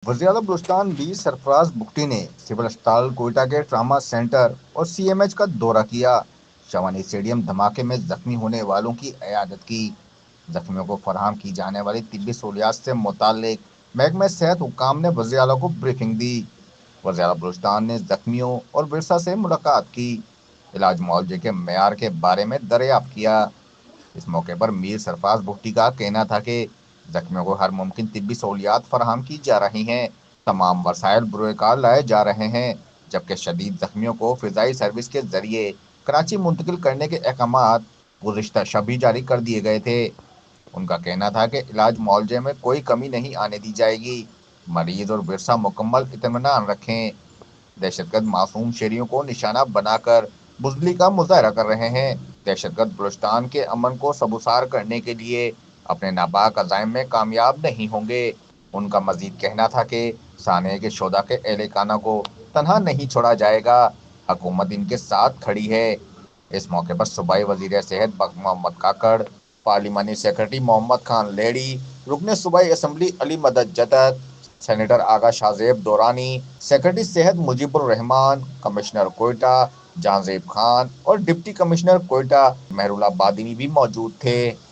वज़ीर-ए-आज़म बलूचिस्तान भी सरफराज बुगटी ने सिविल अस्पताल कोयटा के ट्रामा सेंटर और सीएमएच का दौरा किया। शवानी स्टेडियम धमाके में जख्मी होने वालों की इयादत की। जख्मियों को फराहम की जाने वाली तिब्बी सहूलियात से मुतालिक महकमे सेहत हुक्काम ने वज़ीर-ए-आला को ब्रीफिंग दी। वज़ीर-ए-आला बलूचिस्तान ने जख्मियों और विरसा से मुलाकात की, इलाज मुआवजे के मेयार के बारे में दरियाफ्त किया। इस मौके पर मीर सरफराज भुट्टी का कहना था कि जख्मियों को हर मुमकिन तिब्बी सहूलियात फराहम की जा रही हैं, तमाम वसाइल बुरुकार लाए जा रहे हैं, जबकि शदीद जख्मियों को फिजाई सर्विस के जरिए कराची मुंतकिल करने के अहकामात गुज़िश्ता शब ही जारी कर दिए गए थे। उनका कहना था कि इलाज मुआवजे में कोई कमी नहीं आने दी जाएगी। मरीज और विरसा मुकम्मल इत्मीनान रखें। दहशतगर्द मासूम शहरियों को निशाना बनाकर बुजदली का मुजाहरा कर रहे हैं। दहशतगर्द बलूचिस्तान के अमन को सबूसार करने के लिए अपने नापाक अज़ाइम में कामयाब नहीं होंगे। उनका मजीद कहना था कि साने के शोधा के एहलकाना को तनहा नहीं छोड़ा जाएगा, हुकूमत इनके साथ खड़ी है। इस मौके पर सूबाई वजीर सेहत मोहम्मद काकड़, पार्लिमानी सेक्रेटरी मोहम्मद खान लेहड़ी, रुकने सूबाई असम्बली अली मदद जदत, सेनेटर आगा शाहजेब दौरानी, सेक्रेटरी सेहत मुजीबुर रहमान, कमिश्नर कोयटा जहांजेब खान और डिप्टी कमिश्नर कोयटा मेहरुल्लाह बादिनी भी मौजूद थे।